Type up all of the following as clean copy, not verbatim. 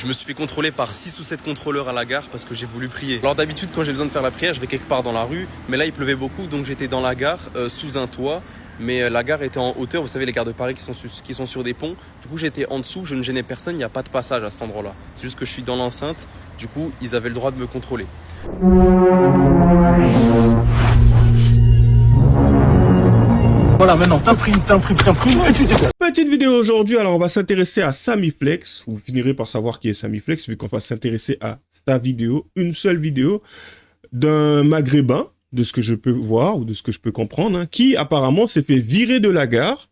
Je me suis fait contrôler par 6 ou 7 contrôleurs à la gare parce que j'ai voulu prier. Alors d'habitude quand j'ai besoin de faire la prière, je vais quelque part dans la rue, mais là il pleuvait beaucoup donc j'étais dans la gare sous un toit. Mais la gare était en hauteur, vous savez les gares de Paris qui sont sur des ponts. Du coup j'étais en dessous, je ne gênais personne, il n'y a pas de passage à cet endroit-là. C'est juste que je suis dans l'enceinte, du coup ils avaient le droit de me contrôler. Voilà, maintenant t'imprimes, et tu dégages. Petite vidéo aujourd'hui, alors on va s'intéresser à Samiflex. Vous finirez par savoir qui est Samiflex, vu qu'on va s'intéresser à sa vidéo, une seule vidéo d'un maghrébin, de ce que je peux voir, ou de ce que je peux comprendre, hein, qui apparemment s'est fait virer de la gare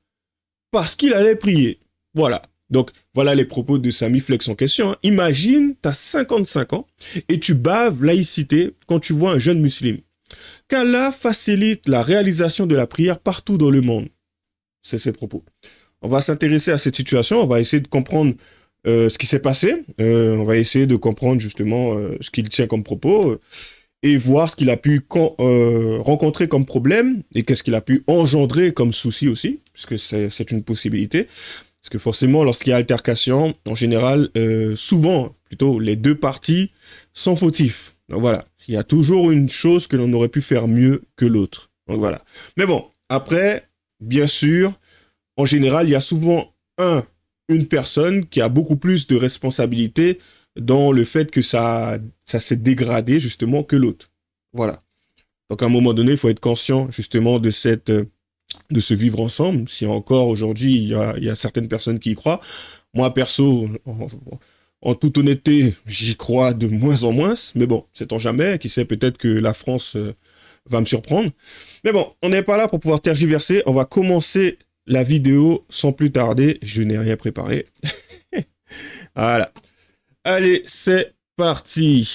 parce qu'il allait prier. Voilà. Donc, voilà les propos de Samiflex en question. Hein. Imagine, t'as 55 ans et tu baves laïcité quand tu vois un jeune musulman. Qu'Allah facilite la réalisation de la prière partout dans le monde. C'est ses propos. On va s'intéresser à cette situation, on va essayer de comprendre ce qui s'est passé, on va essayer de comprendre justement ce qu'il tient comme propos et voir ce qu'il a pu rencontrer comme problème et qu'est-ce qu'il a pu engendrer comme souci aussi, puisque c'est une possibilité. Parce que forcément, lorsqu'il y a altercation, en général, souvent, plutôt, les deux parties sont fautifs. Donc voilà. Il y a toujours une chose que l'on aurait pu faire mieux que l'autre. Donc voilà. Mais bon, après, bien sûr, en général, il y a souvent une personne qui a beaucoup plus de responsabilité dans le fait que ça s'est dégradé justement que l'autre. Voilà. Donc à un moment donné, il faut être conscient justement de ce vivre ensemble. Si encore aujourd'hui, il y a certaines personnes qui y croient. Moi, perso, en toute honnêteté, j'y crois de moins en moins, mais bon, sait-on jamais, qui sait, peut-être que la France va me surprendre. Mais bon, on n'est pas là pour pouvoir tergiverser, on va commencer la vidéo sans plus tarder, je n'ai rien préparé. Voilà. Allez, c'est parti.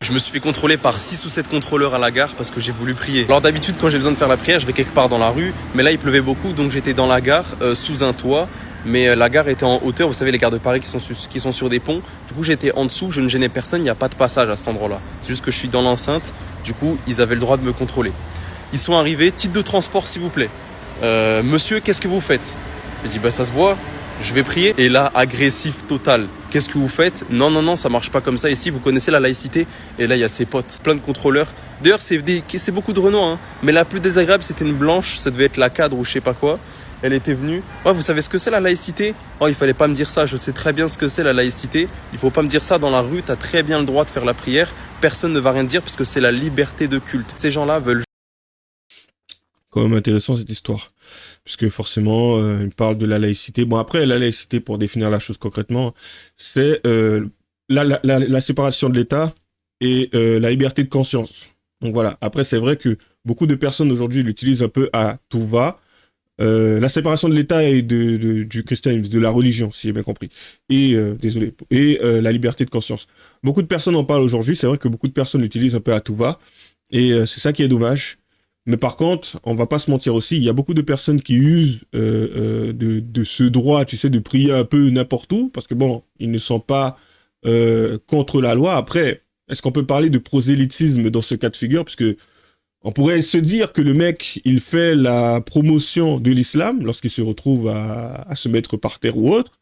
Je me suis fait contrôler par 6 ou 7 contrôleurs à la gare parce que j'ai voulu prier. Alors d'habitude quand j'ai besoin de faire la prière, je vais quelque part dans la rue, mais là il pleuvait beaucoup donc j'étais dans la gare sous un toit. Mais la gare était en hauteur, vous savez les gares de Paris qui sont sur des ponts. Du coup j'étais en dessous, je ne gênais personne, il n'y a pas de passage à cet endroit-là. C'est juste que je suis dans l'enceinte, du coup ils avaient le droit de me contrôler. Ils sont arrivés, titre de transport s'il vous plaît. Monsieur, qu'est-ce que vous faites? J'ai dit bah ça se voit, je vais prier. Et là, agressif total. Qu'est-ce que vous faites? Non, ça marche pas comme ça. Ici, vous connaissez la laïcité. Et là, il y a ses potes, plein de contrôleurs. D'ailleurs, c'est beaucoup de renom, hein. Mais la plus désagréable, c'était une blanche. Ça devait être la cadre ou je sais pas quoi. Elle était venue. Ouais, vous savez ce que c'est la laïcité? Oh, il fallait pas me dire ça. Je sais très bien ce que c'est la laïcité. Il faut pas me dire ça dans la rue. T'as très bien le droit de faire la prière. Personne ne va rien dire parce que c'est la liberté de culte. Ces gens-là veulent. Quand même intéressant cette histoire, puisque forcément, il parle de la laïcité. Bon, après, la laïcité, pour définir la chose concrètement, c'est la séparation de l'État et la liberté de conscience. Donc voilà. Après, c'est vrai que beaucoup de personnes aujourd'hui l'utilisent un peu à tout va. La séparation de l'État et du christianisme, de la religion, si j'ai bien compris. Et, désolé. Et la liberté de conscience. Beaucoup de personnes en parlent aujourd'hui. C'est vrai que beaucoup de personnes l'utilisent un peu à tout va. Et c'est ça qui est dommage. Mais par contre, on va pas se mentir aussi, il y a beaucoup de personnes qui usent de ce droit, tu sais, de prier un peu n'importe où, parce que bon, ils ne sont pas contre la loi. Après, est-ce qu'on peut parler de prosélytisme dans ce cas de figure? Parce que on pourrait se dire que le mec, il fait la promotion de l'islam lorsqu'il se retrouve à se mettre par terre ou autre,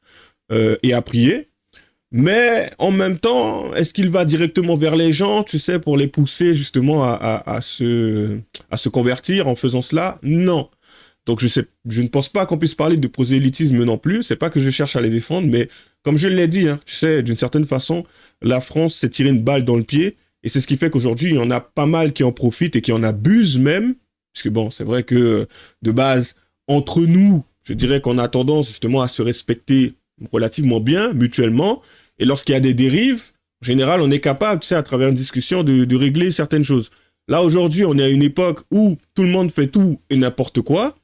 et à prier. Mais en même temps, est-ce qu'il va directement vers les gens, tu sais, pour les pousser justement à se convertir en faisant cela? Non. Donc je ne pense pas qu'on puisse parler de prosélytisme non plus. C'est pas que je cherche à les défendre, mais comme je l'ai dit, hein, tu sais, d'une certaine façon, la France s'est tiré une balle dans le pied. Et c'est ce qui fait qu'aujourd'hui, il y en a pas mal qui en profitent et qui en abusent même. Parce que bon, c'est vrai que de base, entre nous, je dirais qu'on a tendance justement à se respecter relativement bien, mutuellement. Et lorsqu'il y a des dérives, en général, on est capable, tu sais, à travers une discussion, de régler certaines choses. Là, aujourd'hui, on est à une époque où tout le monde fait tout et n'importe quoi.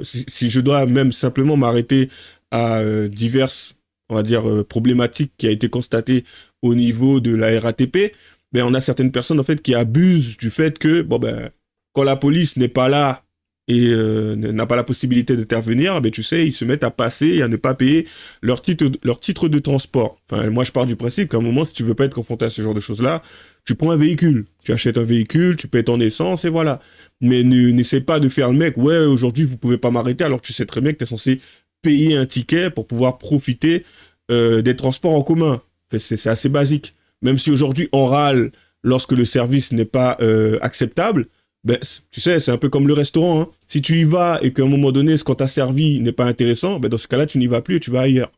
Si je dois même simplement m'arrêter à diverses, on va dire, problématiques qui a été constatées au niveau de la RATP, ben, on a certaines personnes, en fait, qui abusent du fait que, bon, ben, quand la police n'est pas là et n'a pas la possibilité d'intervenir, ben, tu sais, ils se mettent à passer et à ne pas payer leur titre de transport. Enfin, moi, je pars du principe qu'à un moment, si tu veux pas être confronté à ce genre de choses-là, tu prends un véhicule. Tu achètes un véhicule, tu payes ton essence et voilà. Mais n'essaie pas de faire le mec, ouais, aujourd'hui, vous pouvez pas m'arrêter, alors que tu sais très bien que tu es censé payer un ticket pour pouvoir profiter des transports en commun. C'est assez basique. Même si aujourd'hui, on râle lorsque le service n'est pas acceptable, ben, tu sais, c'est un peu comme le restaurant. Hein. Si tu y vas et qu'à un moment donné, ce qu'on t'a servi n'est pas intéressant, ben, dans ce cas-là, tu n'y vas plus et tu vas ailleurs.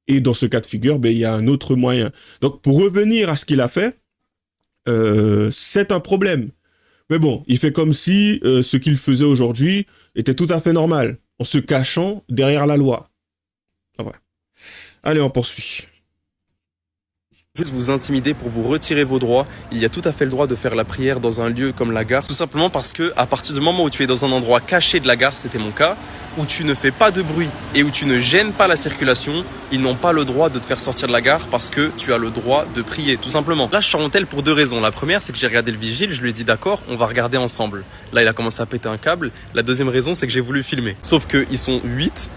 Et dans ce cas de figure, ben, il y a un autre moyen. Donc, pour revenir à ce qu'il a fait, c'est un problème. Mais bon, il fait comme si ce qu'il faisait aujourd'hui était tout à fait normal, en se cachant derrière la loi. Ah ouais. Allez, on poursuit. Juste vous intimider pour vous retirer vos droits. Il y a tout à fait le droit de faire la prière dans un lieu comme la gare, tout simplement parce que à partir du moment où tu es dans un endroit caché de la gare, c'était mon cas, où tu ne fais pas de bruit et où tu ne gênes pas la circulation, ils n'ont pas le droit de te faire sortir de la gare parce que tu as le droit de prier, tout simplement. Là, je suis en tel pour deux raisons. La première, c'est que j'ai regardé le vigile, je lui ai dit d'accord, on va regarder ensemble. Là, il a commencé à péter un câble. La deuxième raison, c'est que j'ai voulu filmer. Sauf qu'ils sont 8.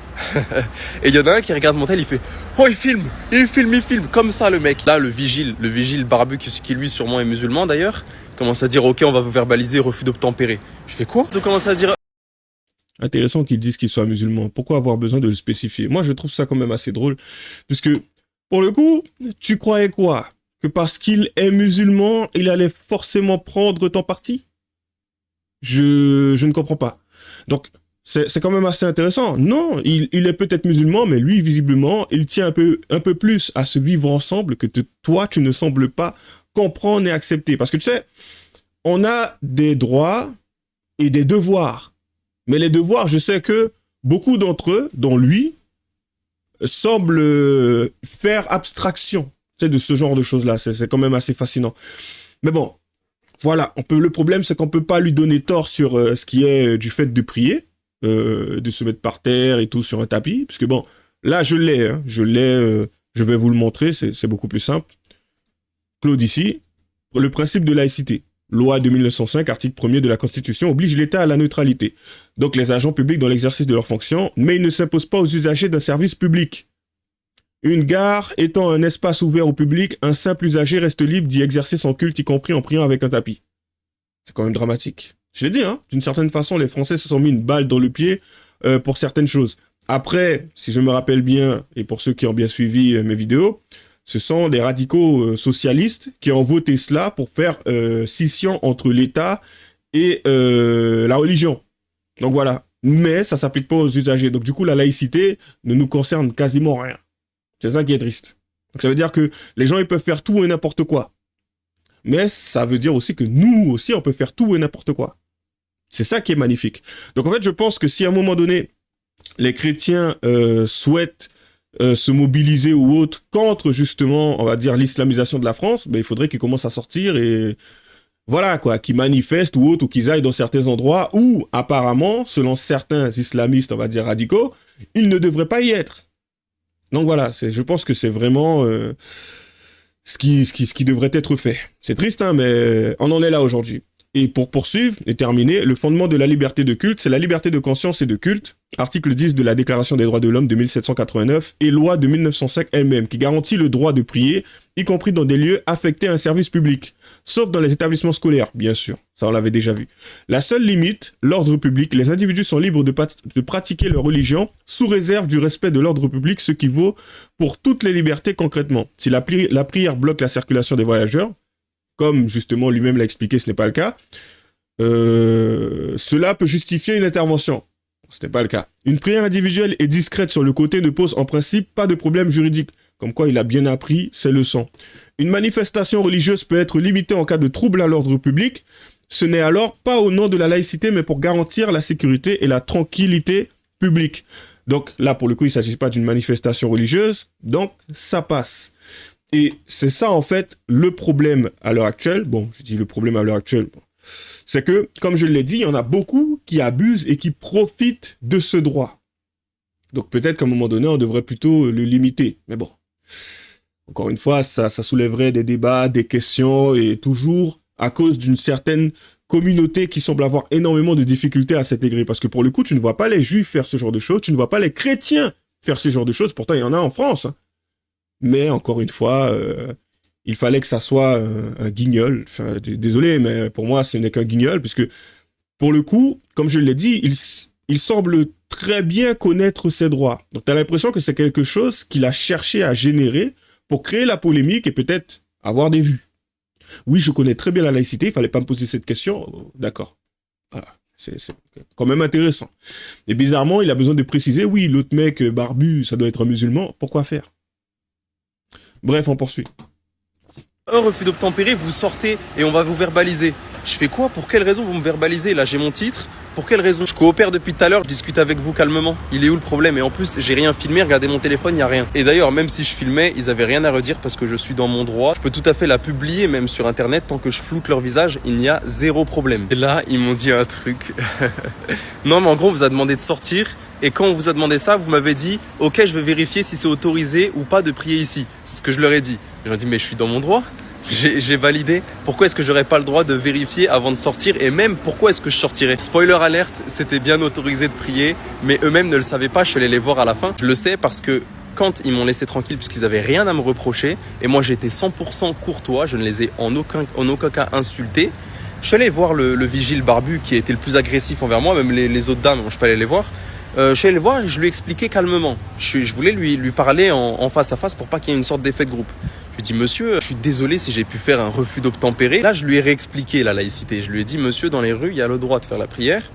Et il y en a un qui regarde mon tel, il fait « Oh, il filme, comme ça le mec !» Là, le vigile barbu, qui lui sûrement est musulman d'ailleurs, commence à dire « Ok, on va vous verbaliser, refus d'obtempérer. » Je fais quoi? Ils ont commencé à dire Intéressant qu'ils disent qu'ils soient musulmans. Pourquoi avoir besoin de le spécifier? Moi, je trouve ça quand même assez drôle. Puisque, pour le coup, tu croyais quoi? Que parce qu'il est musulman, il allait forcément prendre ton parti? Je ne comprends pas. Donc, c'est quand même assez intéressant. Non, il est peut-être musulman, mais lui, visiblement, il tient un peu plus à se vivre ensemble que toi, tu ne sembles pas comprendre et accepter. Parce que tu sais, on a des droits et des devoirs. Mais les devoirs, je sais que beaucoup d'entre eux, dont lui, semblent faire abstraction, tu sais, de ce genre de choses-là. C'est quand même assez fascinant. Mais bon, voilà. Le problème, c'est qu'on peut pas lui donner tort sur ce qui est du fait de prier, de se mettre par terre et tout sur un tapis. Parce que bon, là, je l'ai. Hein, je vais vous le montrer. C'est beaucoup plus simple. Claude ici. Le principe de laïcité. Loi de 1905, article 1er de la Constitution, oblige l'État à la neutralité. Donc les agents publics dans l'exercice de leurs fonctions, mais il ne s'impose pas aux usagers d'un service public. Une gare étant un espace ouvert au public, un simple usager reste libre d'y exercer son culte, y compris en priant avec un tapis. C'est quand même dramatique. Je l'ai dit, hein, d'une certaine façon, les Français se sont mis une balle dans le pied pour certaines choses. Après, si je me rappelle bien, et pour ceux qui ont bien suivi mes vidéos, ce sont des radicaux socialistes qui ont voté cela pour faire scission entre l'État et la religion. Donc voilà. Mais ça ne s'applique pas aux usagers. Donc du coup, la laïcité ne nous concerne quasiment rien. C'est ça qui est triste. Donc ça veut dire que les gens, ils peuvent faire tout et n'importe quoi. Mais ça veut dire aussi que nous aussi, on peut faire tout et n'importe quoi. C'est ça qui est magnifique. Donc en fait, je pense que si à un moment donné, les chrétiens souhaitent se mobiliser ou autre contre justement, on va dire, l'islamisation de la France, ben, il faudrait qu'ils commencent à sortir et voilà quoi, qu'ils manifestent ou autre, ou qu'ils aillent dans certains endroits où apparemment, selon certains islamistes, on va dire radicaux, ils ne devraient pas y être. Donc voilà, je pense que c'est vraiment ce qui devrait être fait. C'est triste, hein, mais on en est là aujourd'hui. Et pour poursuivre et terminer, le fondement de la liberté de culte, c'est la liberté de conscience et de culte, article 10 de la Déclaration des droits de l'homme de 1789 et loi de 1905 elle-même, qui garantit le droit de prier, y compris dans des lieux affectés à un service public, sauf dans les établissements scolaires, bien sûr, ça on l'avait déjà vu. La seule limite, l'ordre public, les individus sont libres de pratiquer leur religion sous réserve du respect de l'ordre public, ce qui vaut pour toutes les libertés concrètement. Si la prière bloque la circulation des voyageurs, comme justement lui-même l'a expliqué, ce n'est pas le cas, cela peut justifier une intervention. Ce n'est pas le cas. Une prière individuelle et discrète sur le côté ne pose en principe pas de problème juridique, comme quoi il a bien appris ses leçons. Une manifestation religieuse peut être limitée en cas de trouble à l'ordre public. Ce n'est alors pas au nom de la laïcité, mais pour garantir la sécurité et la tranquillité publique. Donc là, pour le coup, il ne s'agit pas d'une manifestation religieuse, donc ça passe. Et c'est ça, en fait, le problème à l'heure actuelle. Bon, je dis le problème à l'heure actuelle. C'est que, comme je l'ai dit, il y en a beaucoup qui abusent et qui profitent de ce droit. Donc peut-être qu'à un moment donné, on devrait plutôt le limiter. Mais bon, encore une fois, ça soulèverait des débats, des questions, et toujours à cause d'une certaine communauté qui semble avoir énormément de difficultés à s'intégrer. Parce que pour le coup, tu ne vois pas les juifs faire ce genre de choses, tu ne vois pas les chrétiens faire ce genre de choses. Pourtant, il y en a en France, hein. Mais encore une fois, il fallait que ça soit un guignol. Enfin, désolé, mais pour moi, ce n'est qu'un guignol, puisque pour le coup, comme je l'ai dit, il semble très bien connaître ses droits. Donc, tu as l'impression que c'est quelque chose qu'il a cherché à générer pour créer la polémique et peut-être avoir des vues. Oui, je connais très bien la laïcité, il fallait pas me poser cette question. D'accord. Voilà. C'est quand même intéressant. Et bizarrement, il a besoin de préciser, oui, l'autre mec barbu, ça doit être un musulman. Pourquoi faire? Bref, on poursuit. Un refus d'obtempérer, vous sortez et on va vous verbaliser. Je fais quoi? Pour quelle raison vous me verbalisez? Là, j'ai mon titre. Pour quelle raison? Je coopère depuis tout à l'heure, je discute avec vous calmement. Il est où le problème? Et en plus, j'ai rien filmé, regardez mon téléphone, il n'y a rien. Et d'ailleurs, même si je filmais, ils avaient rien à redire parce que je suis dans mon droit. Je peux tout à fait la publier, même sur internet, tant que je floute leur visage, il n'y a zéro problème. Et là, ils m'ont dit un truc. Non, mais en gros, on vous a demandé de sortir. Et quand on vous a demandé ça, vous m'avez dit, ok, je vais vérifier si c'est autorisé ou pas de prier ici. C'est ce que je leur ai dit. Ils ont dit, mais je suis dans mon droit. J'ai validé. Pourquoi est-ce que j'aurais pas le droit de vérifier avant de sortir? Et même, pourquoi est-ce que je sortirais? Spoiler alerte, c'était bien autorisé de prier, mais eux-mêmes ne le savaient pas, je suis allé les voir à la fin. Je le sais parce que quand ils m'ont laissé tranquille, puisqu'ils avaient rien à me reprocher, et moi j'étais 100% courtois, je ne les ai en aucun cas insultés, je suis allé voir le vigile barbu qui a été le plus agressif envers moi, même les autres dames, je peux aller les voir. Je suis allé le voir et je lui ai expliqué calmement. Je voulais lui parler en face à face pour pas qu'il y ait une sorte d'effet de groupe. Je lui ai dit, monsieur, je suis désolé si j'ai pu faire un refus d'obtempérer. Là, je lui ai réexpliqué la laïcité. Je lui ai dit, monsieur, dans les rues, il y a le droit de faire la prière.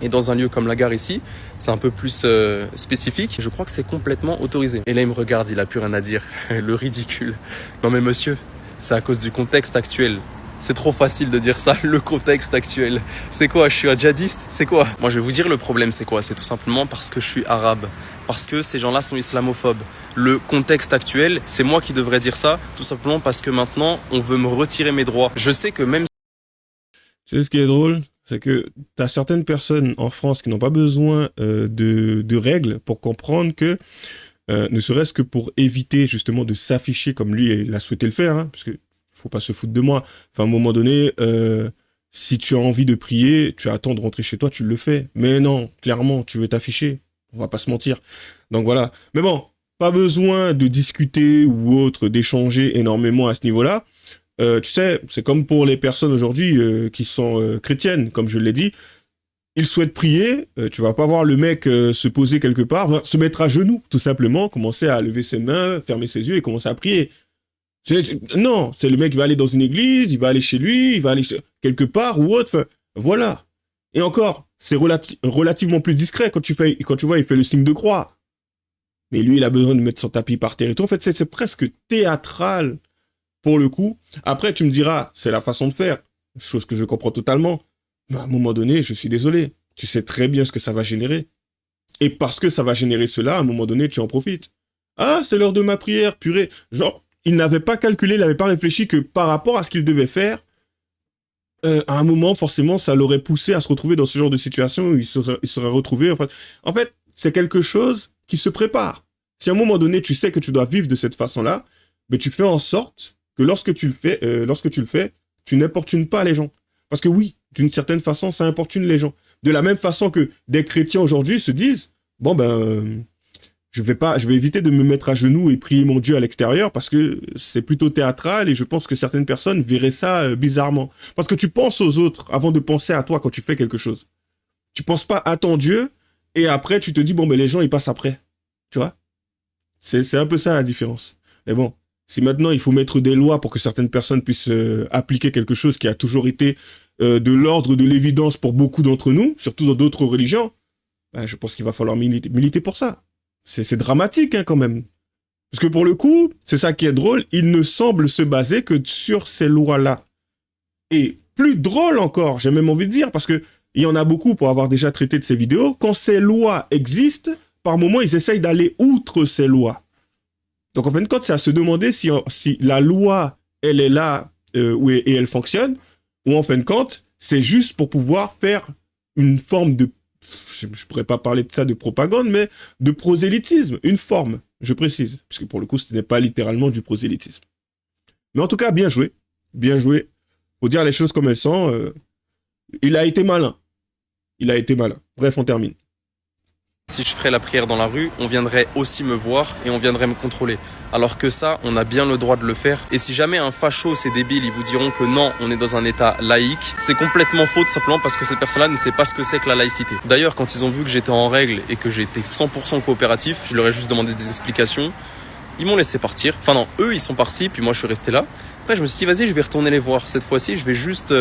Et dans un lieu comme la gare ici, c'est un peu plus spécifique. Je crois que c'est complètement autorisé. Et là, il me regarde, il a plus rien à dire. Le ridicule. Non mais monsieur, c'est à cause du contexte actuel. C'est trop facile de dire ça, le contexte actuel. C'est quoi? Je suis un djihadiste? C'est quoi? Moi, je vais vous dire le problème, c'est quoi? C'est tout simplement parce que je suis arabe. Parce que ces gens-là sont islamophobes. Le contexte actuel, c'est moi qui devrais dire ça, tout simplement parce que maintenant, on veut me retirer mes droits. Je sais que même... Tu sais ce qui est drôle? C'est que tu as certaines personnes en France qui n'ont pas besoin de règles pour comprendre que, ne serait-ce que pour éviter justement de s'afficher comme lui il a souhaité le faire, hein, parce que faut pas se foutre de moi. Enfin, à un moment donné, si tu as envie de prier, tu attends de rentrer chez toi, tu le fais. Mais non, clairement, tu veux t'afficher. On va pas se mentir. Donc voilà. Mais bon, pas besoin de discuter ou autre, d'échanger énormément à ce niveau-là. Tu sais, c'est comme pour les personnes aujourd'hui qui sont chrétiennes, comme je l'ai dit. Ils souhaitent prier, tu vas pas voir le mec se poser quelque part, se mettre à genoux, tout simplement, commencer à lever ses mains, fermer ses yeux et commencer à prier. Non, c'est le mec qui va aller dans une église, il va aller chez lui, il va aller quelque part ou autre. Enfin, voilà. Et encore, c'est relativement plus discret quand tu vois, il fait le signe de croix. Mais lui, il a besoin de mettre son tapis par terre et tout. En fait, c'est presque théâtral pour le coup. Après, tu me diras, c'est la façon de faire. Chose que je comprends totalement. Mais à un moment donné, je suis désolé. Tu sais très bien ce que ça va générer. Et parce que ça va générer cela, à un moment donné, tu en profites. Ah, c'est l'heure de ma prière, purée. Genre, il n'avait pas calculé, il n'avait pas réfléchi que par rapport à ce qu'il devait faire, à un moment, forcément, ça l'aurait poussé à se retrouver dans ce genre de situation où il serait retrouvé. En fait, c'est quelque chose qui se prépare. Si à un moment donné, tu sais que tu dois vivre de cette façon-là, mais tu fais en sorte que lorsque tu le fais, tu n'importunes pas les gens. Parce que oui, d'une certaine façon, ça importune les gens. De la même façon que des chrétiens aujourd'hui se disent, bon ben... je vais éviter de me mettre à genoux et prier mon Dieu à l'extérieur parce que c'est plutôt théâtral et je pense que certaines personnes verraient ça bizarrement. Parce que tu penses aux autres avant de penser à toi quand tu fais quelque chose. Tu penses pas à ton Dieu et après tu te dis bon ben les gens ils passent après. Tu vois? C'est un peu ça la différence. Mais bon, si maintenant il faut mettre des lois pour que certaines personnes puissent appliquer quelque chose qui a toujours été de l'ordre de l'évidence pour beaucoup d'entre nous, surtout dans d'autres religions, ben, je pense qu'il va falloir militer pour ça. C'est dramatique hein, quand même. Parce que pour le coup, c'est ça qui est drôle, il ne semble se baser que sur ces lois-là. Et plus drôle encore, j'ai même envie de dire, parce que il y en a beaucoup pour avoir déjà traité de ces vidéos, quand ces lois existent, par moments, ils essayent d'aller outre ces lois. Donc en fin de compte, c'est à se demander si la loi, elle est là et elle fonctionne, ou en fin de compte, c'est juste pour pouvoir faire une forme de je pourrais pas parler de ça de propagande, mais de prosélytisme, une forme, je précise, parce que pour le coup, ce n'est pas littéralement du prosélytisme. Mais en tout cas, bien joué, faut dire les choses comme elles sont, il a été malin, bref, on termine. Si je ferais la prière dans la rue, on viendrait aussi me voir et on viendrait me contrôler. Alors que ça, on a bien le droit de le faire. Et si jamais un facho, ces débiles, ils vous diront que non, on est dans un état laïque, c'est complètement faux, tout simplement parce que cette personne-là ne sait pas ce que c'est que la laïcité. D'ailleurs, quand ils ont vu que j'étais en règle et que j'étais 100% coopératif, je leur ai juste demandé des explications. Ils m'ont laissé partir. Enfin non, eux, ils sont partis, puis moi, je suis resté là. Après, je me suis dit, vas-y, je vais retourner les voir. Cette fois-ci, je vais juste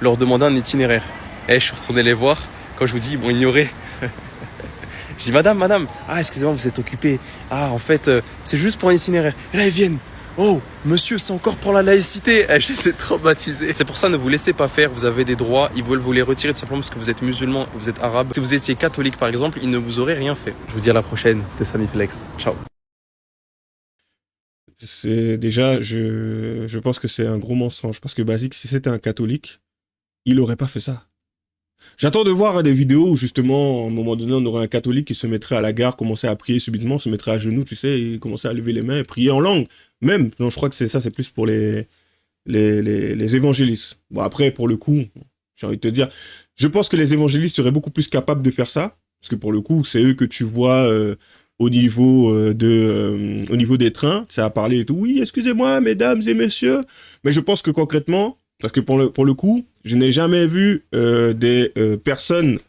leur demander un itinéraire. Je suis retourné les voir. Quand je vous dis, ils m'ont ignoré. Je dis, madame, ah, excusez-moi, vous êtes occupé. Ah, en fait, c'est juste pour un itinéraire. Et là, ils viennent. Oh, monsieur, c'est encore pour la laïcité. Je les ai traumatisés. C'est pour ça, ne vous laissez pas faire. Vous avez des droits. Ils veulent vous les retirer tout simplement parce que vous êtes musulman, vous êtes arabe. Si vous étiez catholique, par exemple, ils ne vous auraient rien fait. Je vous dis à la prochaine. C'était Samy Flex. Ciao. C'est déjà, je pense que c'est un gros mensonge. Parce que Basique, si c'était un catholique, il aurait pas fait ça. J'attends de voir des vidéos où justement, à un moment donné, on aurait un catholique qui se mettrait à la gare, commençait à prier subitement, se mettrait à genoux, tu sais, et commençait à lever les mains et prier en langue. Même, non, je crois que c'est ça, c'est plus pour les évangélistes. Bon, après, pour le coup, j'ai envie de te dire, je pense que les évangélistes seraient beaucoup plus capables de faire ça, parce que pour le coup, c'est eux que tu vois au niveau des trains, ça a parlé et tout. Oui, excusez-moi, mesdames et messieurs, mais je pense que concrètement, parce que pour le coup, je n'ai jamais vu des personnes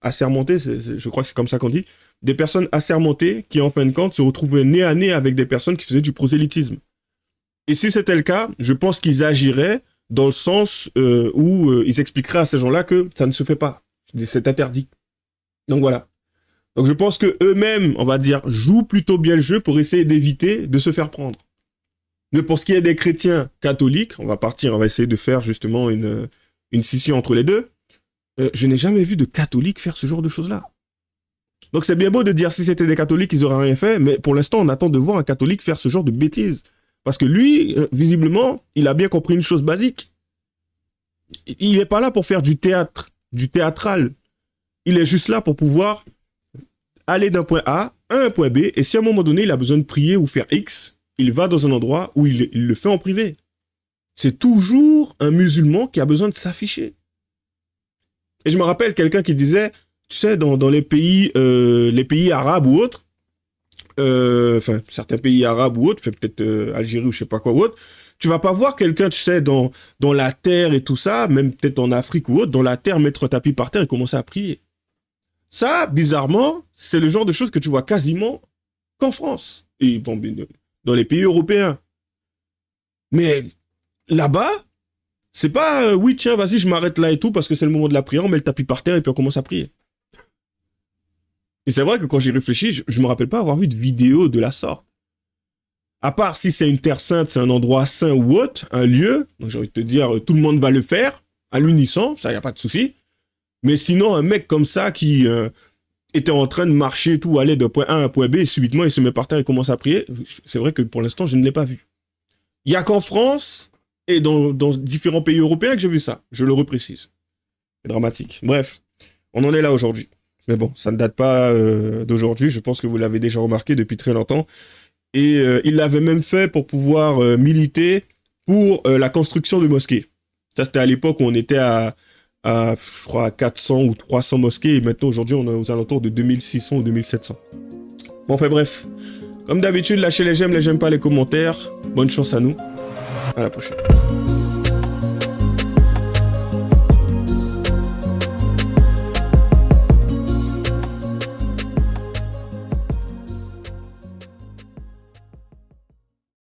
assermentées, je crois que c'est comme ça qu'on dit, des personnes assermentées qui, en fin de compte, se retrouvaient nez à nez avec des personnes qui faisaient du prosélytisme. Et si c'était le cas, je pense qu'ils agiraient dans le sens où ils expliqueraient à ces gens-là que ça ne se fait pas. C'est interdit. Donc voilà. Donc je pense que eux-mêmes, on va dire, jouent plutôt bien le jeu pour essayer d'éviter de se faire prendre. Mais pour ce qui est des chrétiens catholiques, on va essayer de faire justement une scission entre les deux. Je n'ai jamais vu de catholiques faire ce genre de choses-là. Donc c'est bien beau de dire si c'était des catholiques, ils auraient rien fait, mais pour l'instant, on attend de voir un catholique faire ce genre de bêtises. Parce que lui, visiblement, il a bien compris une chose basique. Il n'est pas là pour faire du théâtre, du théâtral. Il est juste là pour pouvoir aller d'un point A à un point B, et si à un moment donné, il a besoin de prier ou faire X, il va dans un endroit où il le fait en privé. C'est toujours un musulman qui a besoin de s'afficher. Et je me rappelle quelqu'un qui disait, tu sais, dans les pays arabes ou autres, enfin, certains pays arabes ou autres, peut-être Algérie ou je sais pas quoi ou autre, tu vas pas voir quelqu'un, tu sais, dans la terre et tout ça, même peut-être en Afrique ou autre, dans la terre, mettre un tapis par terre et commencer à prier. Ça, bizarrement, c'est le genre de choses que tu vois quasiment qu'en France. Et bon, dans les pays européens. Mais là-bas, c'est pas oui, tiens, vas-y, je m'arrête là et tout parce que c'est le moment de la prière, on met le tapis par terre et puis on commence à prier. Et c'est vrai que quand j'y réfléchis, je me rappelle pas avoir vu de vidéo de la sorte. À part si c'est une terre sainte, c'est un endroit saint ou autre, un lieu, donc j'ai envie de te dire, tout le monde va le faire, à l'unisson, ça y a pas de souci. Mais sinon, un mec comme ça qui était en train de marcher et tout, aller d'un point A à un point B, et subitement il se met par terre et commence à prier, c'est vrai que pour l'instant, je ne l'ai pas vu. Il y a qu'en France et dans différents pays européens que j'ai vu ça, je le reprécise. C'est dramatique. Bref, on en est là aujourd'hui. Mais bon, ça ne date pas d'aujourd'hui, je pense que vous l'avez déjà remarqué depuis très longtemps. Et il l'avait même fait pour pouvoir militer pour la construction de mosquées. Ça, c'était à l'époque où on était je crois, à 400 ou 300 mosquées, et maintenant, aujourd'hui, on est aux alentours de 2600 ou 2700. Bon, enfin bref. Comme d'habitude, lâchez les j'aime pas, les commentaires. Bonne chance à nous. À la prochaine.